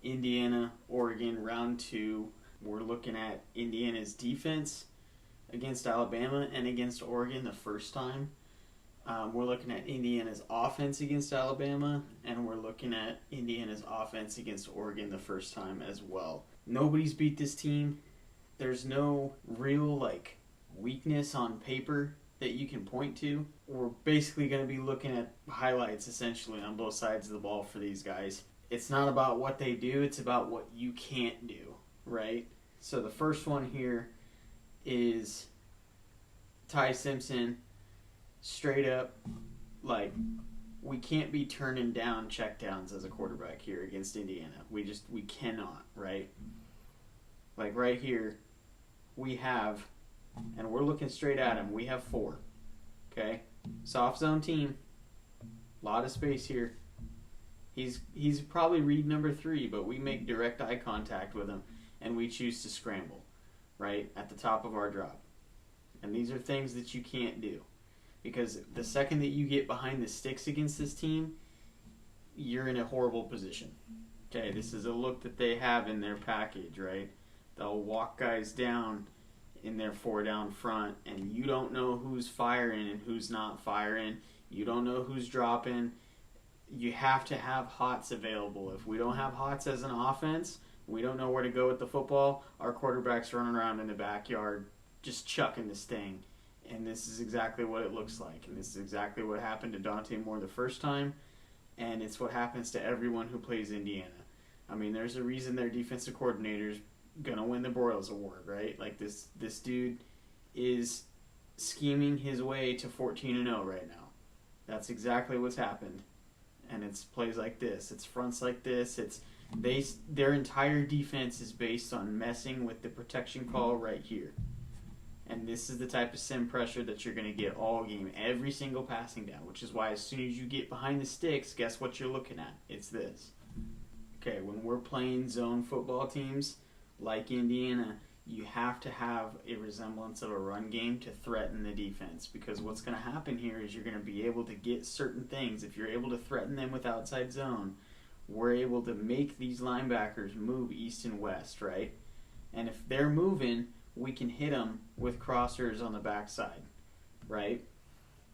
Indiana, Oregon, round 2. We're looking at Indiana's defense against Alabama and against Oregon the first time. We're looking at Indiana's offense against Alabama, and we're looking at Indiana's offense against Oregon the first time as well. Nobody's beat this team. There's no real weakness on paper that you can point to. We're basically going to be looking at highlights essentially on both sides of the ball for these guys. It's not about what they do, it's about what you can't do, right? So the first one here is Ty Simpson. Straight up, we can't be turning down checkdowns as a quarterback here against Indiana. We cannot, right? Right here, we have, and we're looking straight at him, we have 4. Okay? Soft zone team. A lot of space here. He's probably read number 3, but we make direct eye contact with him, and we choose to scramble, right, at the top of our drop. And these are things that you can't do. Because the second that you get behind the sticks against this team, you're in a horrible position. Okay, this is a look that they have in their package, right? They'll walk guys down in their 4 down front, and you don't know who's firing and who's not firing. You don't know who's dropping. You have to have hots available. If we don't have hots as an offense, we don't know where to go with the football. Our quarterback's running around in the backyard just chucking this thing. And this is exactly what it looks like. And this is exactly what happened to Dante Moore the first time. And it's what happens to everyone who plays Indiana. I mean, there's a reason their defensive coordinator's going to win the Broyles Award, right? This dude is scheming his way to 14-0 right now. That's exactly what's happened. And it's plays like this. It's fronts like this. Their entire defense is based on messing with the protection call right here. And this is the type of sim pressure that you're going to get all game, every single passing down, which is why as soon as you get behind the sticks, guess what you're looking at? It's this. Okay, when we're playing zone football teams like Indiana, you have to have a resemblance of a run game to threaten the defense, because what's going to happen here is you're going to be able to get certain things. If you're able to threaten them with outside zone, we're able to make these linebackers move east and west, right? And if they're moving, we can hit them with crossers on the backside, right?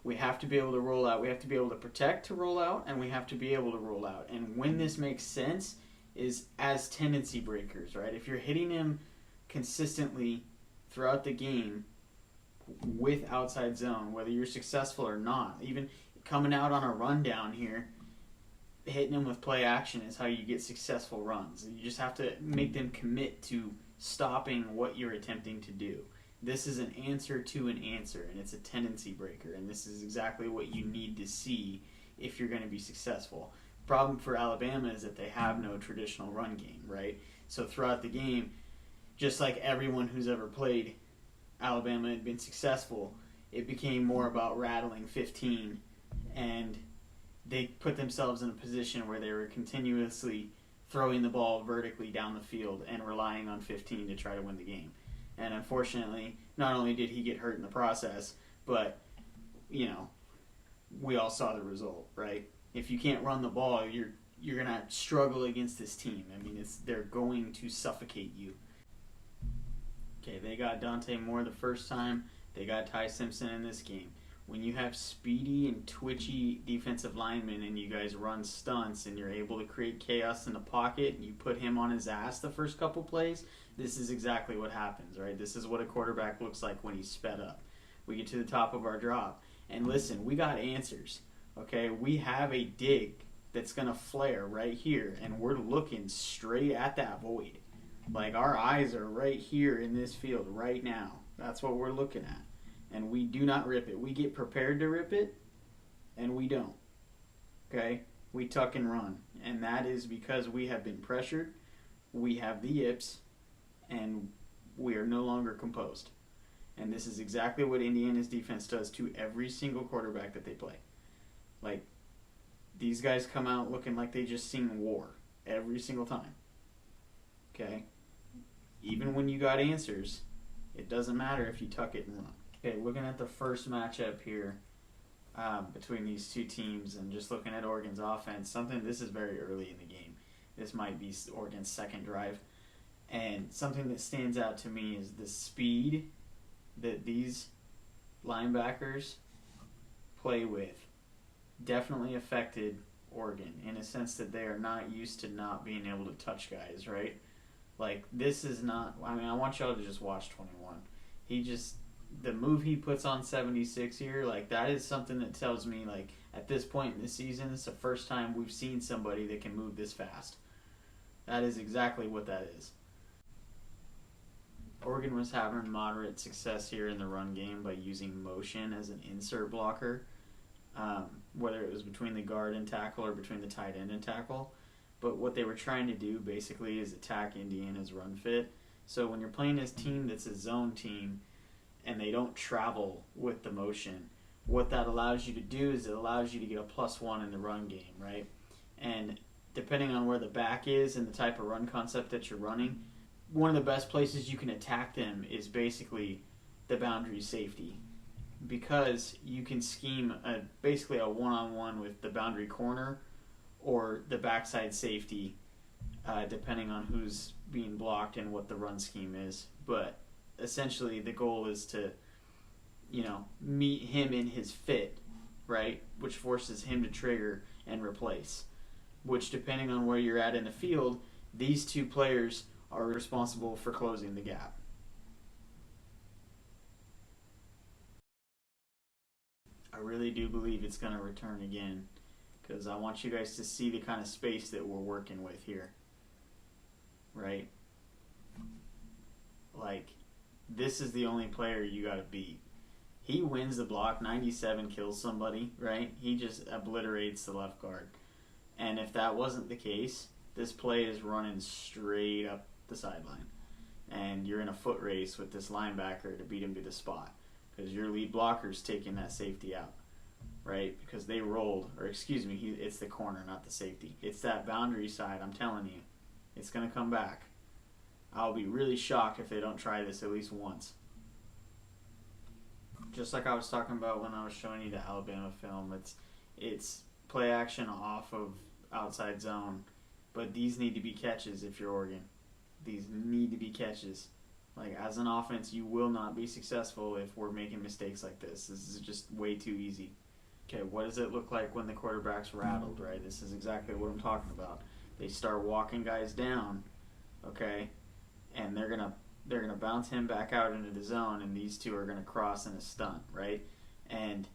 We have to be able to roll out. We have to be able to protect to roll out, and we have to be able to roll out. And when this makes sense is as tendency breakers, right? If you're hitting him consistently throughout the game with outside zone, whether you're successful or not, even coming out on a rundown here, hitting them with play action is how you get successful runs. You just have to make them commit to stopping what you're attempting to do. This is an answer to an answer, and it's a tendency breaker, and this is exactly what you need to see if you're going to be successful. Problem for Alabama is that they have no traditional run game, right? So throughout the game, just like everyone who's ever played Alabama had been successful, it became more about rattling 15, and they put themselves in a position where they were continuously throwing the ball vertically down the field and relying on 15 to try to win the game. And unfortunately, not only did he get hurt in the process, but, we all saw the result, right? If you can't run the ball, you're going to struggle against this team. I mean, they're going to suffocate you. Okay, they got Dante Moore the first time. They got Ty Simpson in this game. When you have speedy and twitchy defensive linemen and you guys run stunts and you're able to create chaos in the pocket and you put him on his ass the first couple plays, this is exactly what happens, right? This is what a quarterback looks like when he's sped up. We get to the top of our drop. And listen, we got answers, okay? We have a dig that's going to flare right here, and we're looking straight at that void. Our eyes are right here in this field right now. That's what we're looking at. And we do not rip it. We get prepared to rip it, and we don't. Okay? We tuck and run. And that is because we have been pressured, we have the yips, and we are no longer composed. And this is exactly what Indiana's defense does to every single quarterback that they play. These guys come out looking like they just seen war every single time. Okay? Even when you got answers, it doesn't matter if you tuck it and run. Okay, looking at the first matchup here between these two teams and just looking at Oregon's offense, this is very early in the game. This might be Oregon's second drive. And something that stands out to me is the speed that these linebackers play with definitely affected Oregon in a sense that they are not used to not being able to touch guys, right? Like, this is not, I mean, I want y'all to just watch 21. The move he puts on 76 here, like, that is something that tells me, like, at this point in the season, it's the first time we've seen somebody that can move this fast. That is exactly what that is. Oregon was having moderate success here in the run game by using motion as an insert blocker, whether it was between the guard and tackle or between the tight end and tackle. But what they were trying to do basically is attack Indiana's run fit. So when you're playing this team that's a zone team and they don't travel with the motion, what that allows you to do is it allows you to get a +1 in the run game, right? And depending on where the back is and the type of run concept that you're running, one of the best places you can attack them is basically the boundary safety, because you can scheme basically a one-on-one with the boundary corner or the backside safety, depending on who's being blocked and what the run scheme is. But essentially the goal is to, meet him in his fit, right? Which forces him to trigger and replace. Which, depending on where you're at in the field, these two players are responsible for closing the gap. I really do believe it's going to return again, because I want you guys to see the kind of space that we're working with here, right? Like, this is the only player you got to beat. He wins the block, 97 kills somebody, right? He just obliterates the left guard. And if that wasn't the case, this play is running straight up the sideline. And you're in a foot race with this linebacker to beat him to the spot, because your lead blocker's taking that safety out, right? Because they rolled, or excuse me, it's the corner, not the safety. It's that boundary side, I'm telling you. It's going to come back. I'll be really shocked if they don't try this at least once. Just like I was talking about when I was showing you the Alabama film, it's play action off of outside zone, but these need to be catches if you're Oregon. These need to be catches. Like, as an offense, you will not be successful if we're making mistakes like this. This is just way too easy. Okay, what does it look like when the quarterback's rattled, right? This is exactly what I'm talking about. They start walking guys down, okay, and they're gonna bounce him back out into the zone, and these two are gonna cross in a stunt, right? And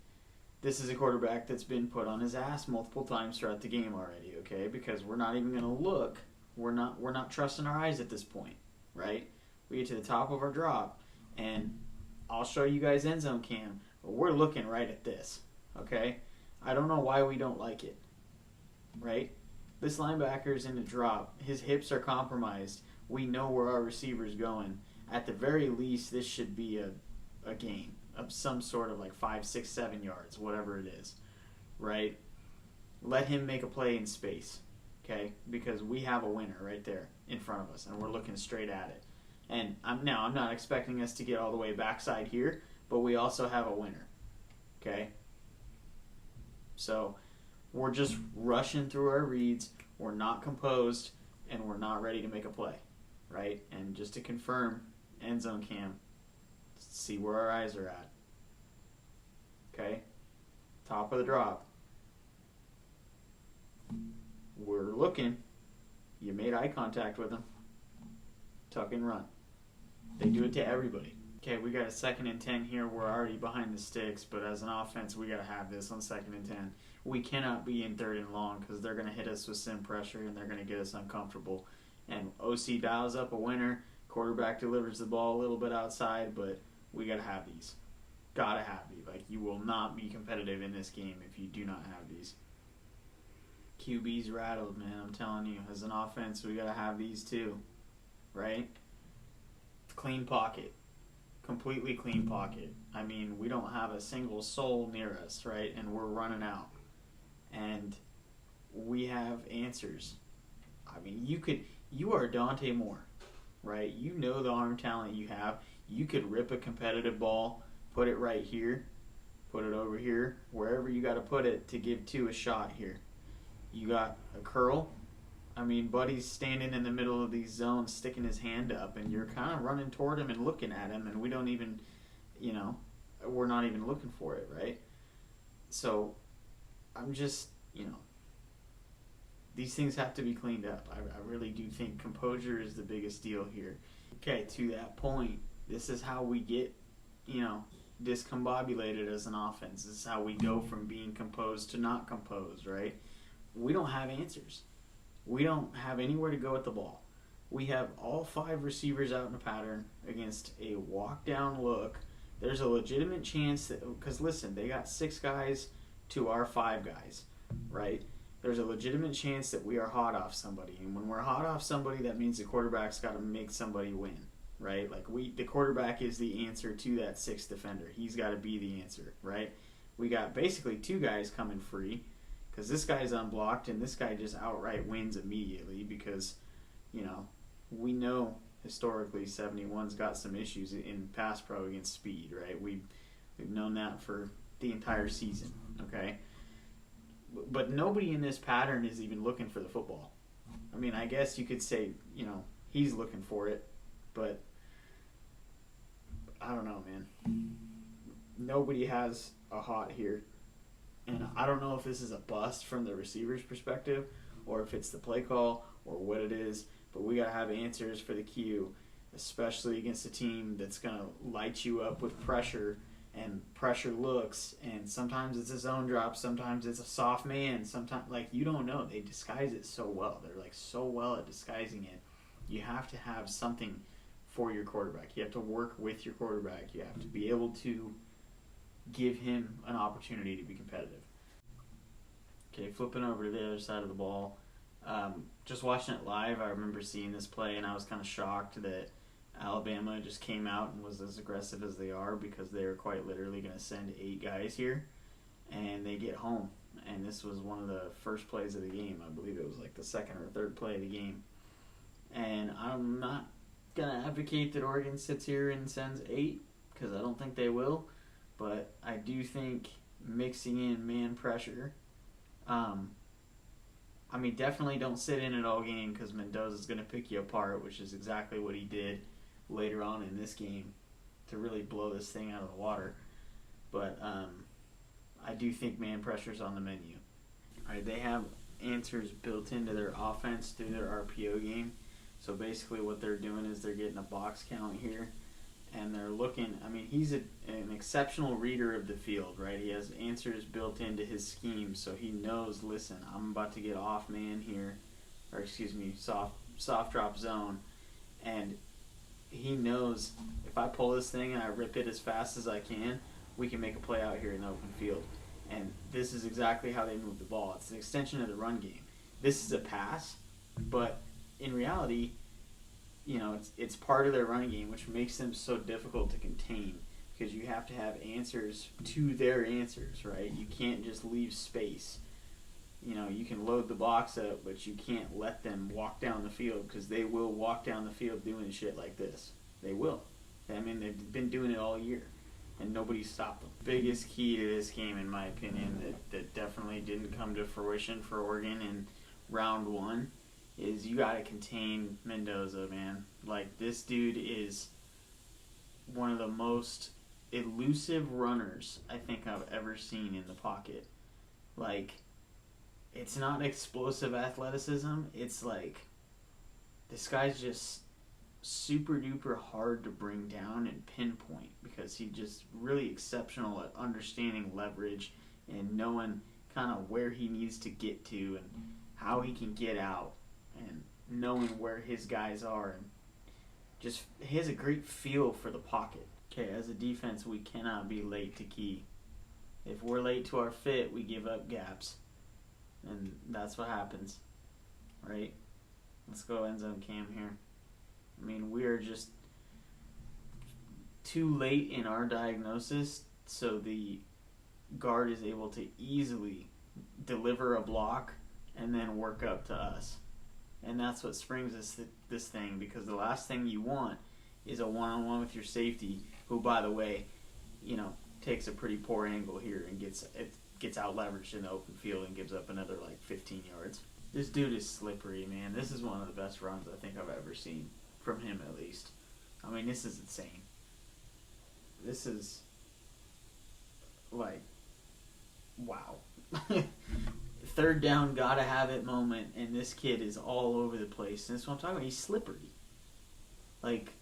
this is a quarterback that's been put on his ass multiple times throughout the game already, okay? Because we're not even gonna look. We're not trusting our eyes at this point, right? We get to the top of our drop, and I'll show you guys end zone cam, but we're looking right at this, okay? I don't know why we don't like it, right? This linebacker's in the drop. His hips are compromised. We know where our receiver's going. At the very least, this should be a gain of some sort of like 5, 6, 7 yards, whatever it is, right? Let him make a play in space, okay? Because we have a winner right there in front of us, and we're looking straight at it. And I'm not expecting us to get all the way backside here, but we also have a winner, okay? So we're just rushing through our reads. We're not composed, and we're not ready to make a play, right? And just to confirm, end zone cam, see where our eyes are at, okay? Top of the drop. We're looking. You made eye contact with them. Tuck and run. They do it to everybody. Okay, we got a 2nd and 10 here. We're already behind the sticks, but as an offense, we got to have this on 2nd and 10. We cannot be in 3rd and long, because they're going to hit us with sim pressure and they're going to get us uncomfortable. And OC dials up a winner. Quarterback delivers the ball a little bit outside, but we got to have these. Got to have these. Like, you will not be competitive in this game if you do not have these. QB's rattled, man. I'm telling you. As an offense, we got to have these too. Right? Clean pocket. Completely clean pocket. I mean, we don't have a single soul near us, right? And we're running out. And we have answers. I mean, you are Dante Moore, right? You know the arm talent you have. You could rip a competitive ball, put it right here, put it over here, wherever you got to put it to give two a shot here. You got a curl, I mean, Buddy's standing in the middle of these zones, sticking his hand up, and you're kind of running toward him and looking at him, and we don't even, you know, we're not even looking for it, right? So I'm just, these things have to be cleaned up. I really do think composure is the biggest deal here. Okay, to that point, this is how we get, discombobulated as an offense. This is how we go from being composed to not composed, right? We don't have answers. We don't have anywhere to go with the ball. We have all 5 receivers out in a pattern against a walk down look. There's a legitimate chance that, because listen, they got 6 guys to our 5 guys, right? There's a legitimate chance that we are hot off somebody. And when we're hot off somebody, that means the quarterback's got to make somebody win, right? Like the quarterback is the answer to that 6th defender. He's got to be the answer, right? We got basically 2 guys coming free because this guy's unblocked and this guy just outright wins immediately because, we know historically 71's got some issues in pass pro against speed, right? We've known that for the entire season, okay? But nobody in this pattern is even looking for the football. I mean, I guess you could say, he's looking for it, but I don't know, man. Nobody has a hot here. And I don't know if this is a bust from the receiver's perspective or if it's the play call or what it is, but we got to have answers for the Q, especially against a team that's going to light you up with pressure and pressure looks, and sometimes it's a zone drop, sometimes it's a soft man, sometimes, you don't know. They disguise it so well. They're, so well at disguising it. You have to have something for your quarterback. You have to work with your quarterback. You have to be able to give him an opportunity to be competitive. Okay, flipping over to the other side of the ball. Just watching it live, I remember seeing this play, and I was kind of shocked that Alabama just came out and was as aggressive as they are because they are quite literally going to send 8 guys here, and they get home. And this was one of the first plays of the game. I believe it was the second or third play of the game. And I'm not going to advocate that Oregon sits here and sends 8 because I don't think they will. But I do think mixing in man pressure, definitely don't sit in it all game because Mendoza's going to pick you apart, which is exactly what he did later on in this game to really blow this thing out of the water. But I do think man pressure's on the menu. All right, they have answers built into their offense through their RPO game. So basically what they're doing is they're getting a box count here, and they're looking. He's an exceptional reader of the field, right? He has answers built into his scheme, so he knows, listen, I'm about to get off man here, soft drop zone, and he knows if I pull this thing and I rip it as fast as I can, we can make a play out here in the open field. And this is exactly how they move the ball. It's an extension of the run game. This is a pass, but in reality, it's part of their run game, which makes them so difficult to contain because you have to have answers to their answers, right? You can't just leave space. You can load the box up, but you can't let them walk down the field because they will walk down the field doing shit like this. They will. They've been doing it all year, and nobody stopped them. Biggest key to this game, in my opinion, that definitely didn't come to fruition for Oregon in round 1 is you got to contain Mendoza, man. This dude is one of the most elusive runners I think I've ever seen in the pocket. It's not explosive athleticism. It's this guy's just super duper hard to bring down and pinpoint because he's just really exceptional at understanding leverage and knowing kind of where he needs to get to and how he can get out and knowing where his guys are, and just he has a great feel for the pocket. Okay, as a defense, we cannot be late to key. If we're late to our fit, we give up gaps. And that's what happens, right? Let's go end zone cam here. We are just too late in our diagnosis, so the guard is able to easily deliver a block and then work up to us. And that's what springs this thing, because the last thing you want is a one-on-one with your safety, who, by the way, takes a pretty poor angle here and gets out leveraged in the open field and gives up another 15 yards. This dude is slippery, man. This is one of the best runs I think I've ever seen from him, at least. I mean, this is insane. This is like, wow. Third down, gotta have it moment, and this kid is all over the place. And that's what I'm talking about. He's slippery. Like,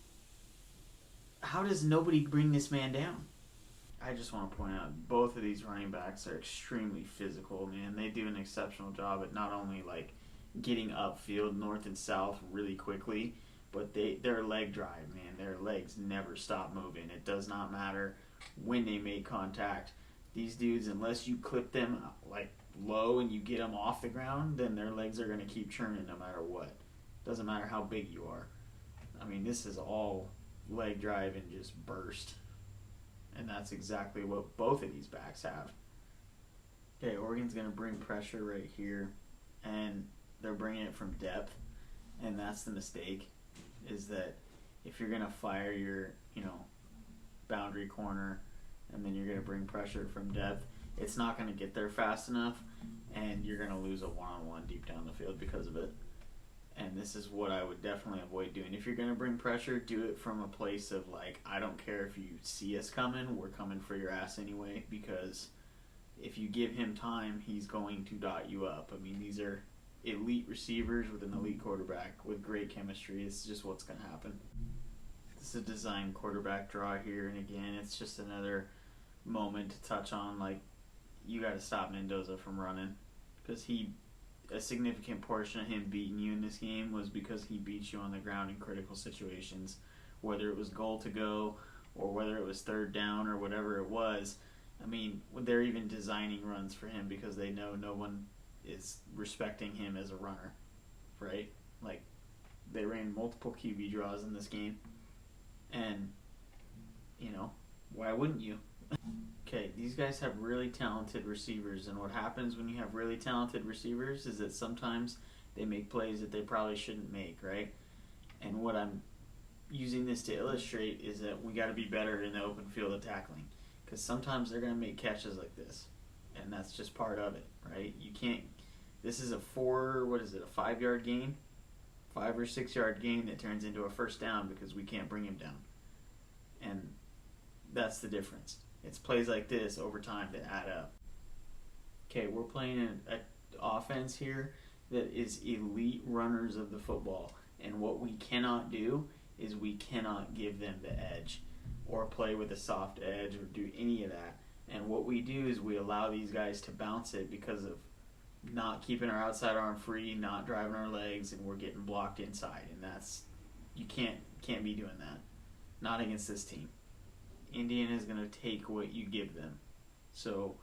how does nobody bring this man down? I just want to point out, both of these running backs are extremely physical, man. They do an exceptional job at not only, like, getting upfield north and south really quickly, but their leg drive, man. Their legs never stop moving. It does not matter when they make contact. These dudes, unless you clip them, like, low and you get them off the ground, then their legs are going to keep churning no matter what. Doesn't matter how big you are. I mean, this is all leg drive and just burst. And that's exactly what both of these backs have. Okay, Oregon's going to bring pressure right here. And they're bringing it from depth. And that's the mistake, is that if you're going to fire your, boundary corner and then you're going to bring pressure from depth, it's not going to get there fast enough. And you're going to lose a one-on-one deep down the field because of it. And this is what I would definitely avoid doing. If you're going to bring pressure, do it from a place of, like, I don't care if you see us coming, we're coming for your ass anyway, because if you give him time, he's going to dot you up. I mean, these are elite receivers with an elite quarterback with great chemistry. It's just what's going to happen. This is a design quarterback draw here, and again, it's just another moment to touch on, like, you got to stop Mendoza from running, because a significant portion of him beating you in this game was because he beat you on the ground in critical situations, whether it was goal to go or whether it was third down or whatever it was. I mean, they're even designing runs for him because they know no one is respecting him as a runner, right? Like, they ran multiple QB draws in this game, and, why wouldn't you? Okay, these guys have really talented receivers, and what happens when you have really talented receivers is that sometimes they make plays that they probably shouldn't make, right? And what I'm using this to illustrate is that we got to be better in the open field of tackling, because sometimes they're going to make catches like this, and that's just part of it, right? You can't. This is a 5-yard gain, 5 or 6 yard gain that turns into a first down because we can't bring him down, and that's the difference. It's plays like this over time that add up. Okay, we're playing an offense here that is elite runners of the football. And what we cannot do is we cannot give them the edge or play with a soft edge or do any of that. And what we do is we allow these guys to bounce it because of not keeping our outside arm free, not driving our legs, and we're getting blocked inside. And that's, you can't be doing that. Not against this team. Indiana is going to take what you give them. So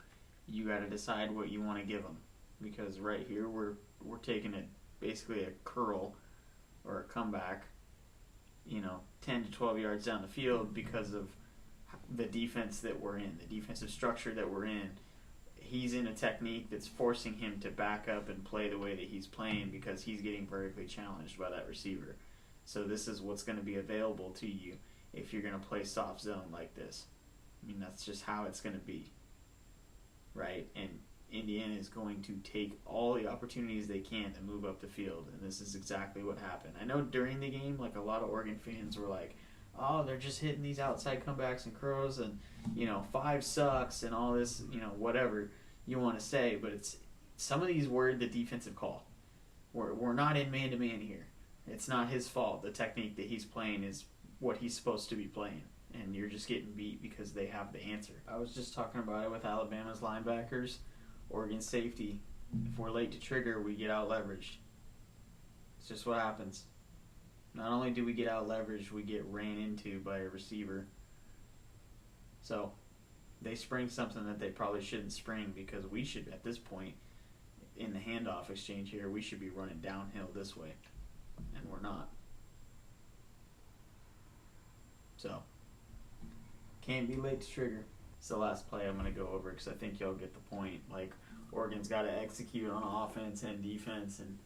you got to decide what you want to give them. Because right here we're taking it basically a curl or a comeback, 10 to 12 yards down the field because of the defense that we're in, the defensive structure that we're in. He's in a technique that's forcing him to back up and play the way that he's playing because he's getting vertically challenged by that receiver. So this is what's going to be available to you if you're going to play soft zone like this. I mean, that's just how it's going to be, right? And Indiana is going to take all the opportunities they can to move up the field, and this is exactly what happened. I know during the game, like, a lot of Oregon fans were like, oh, they're just hitting these outside comebacks and curls, and, 5 sucks, and all this, whatever you want to say, but it's some of these were the defensive call. We're not in man-to-man here. It's not his fault. The technique that he's playing is what he's supposed to be playing, and you're just getting beat because they have the answer. I was just talking about it with Alabama's linebackers. Oregon safety, if we're late to trigger, we get out leveraged. It's just what happens. Not only do we get out leveraged, we get ran into by a receiver. So they spring something that they probably shouldn't spring, because we should, at this point in the handoff exchange here, we should be running downhill this way, and we're not. So, can't be late to trigger. It's the last play I'm going to go over because I think y'all get the point. Like, Oregon's got to execute on offense and defense and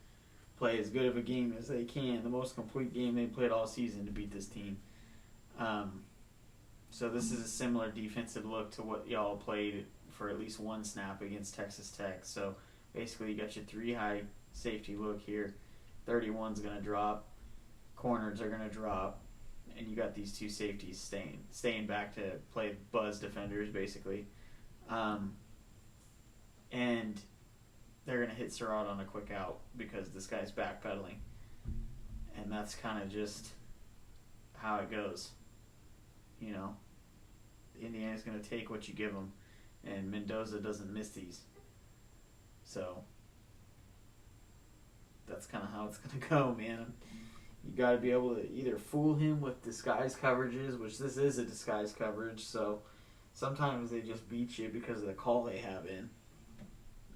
play as good of a game as they can, the most complete game they played all season to beat this team. So this is a similar defensive look to what y'all played for at least one snap against Texas Tech. So basically you got your 3 high safety look here. 31's going to drop. Corners are going to drop. And you got these two safeties staying back to play buzz defenders, basically. And they're going to hit Surratt on a quick out because this guy's backpedaling. And that's kind of just how it goes. You know, Indiana's going to take what you give them. And Mendoza doesn't miss these. So that's kind of how it's going to go, man. You got to be able to either fool him with disguise coverages, which this is a disguise coverage, so sometimes they just beat you because of the call they have in.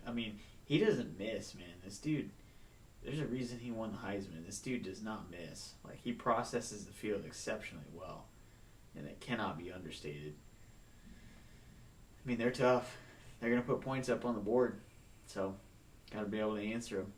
I mean, he doesn't miss, man. This dude, there's a reason he won the Heisman. This dude does not miss. Like, he processes the field exceptionally well, and it cannot be understated. I mean, they're tough. They're going to put points up on the board, so got to be able to answer them.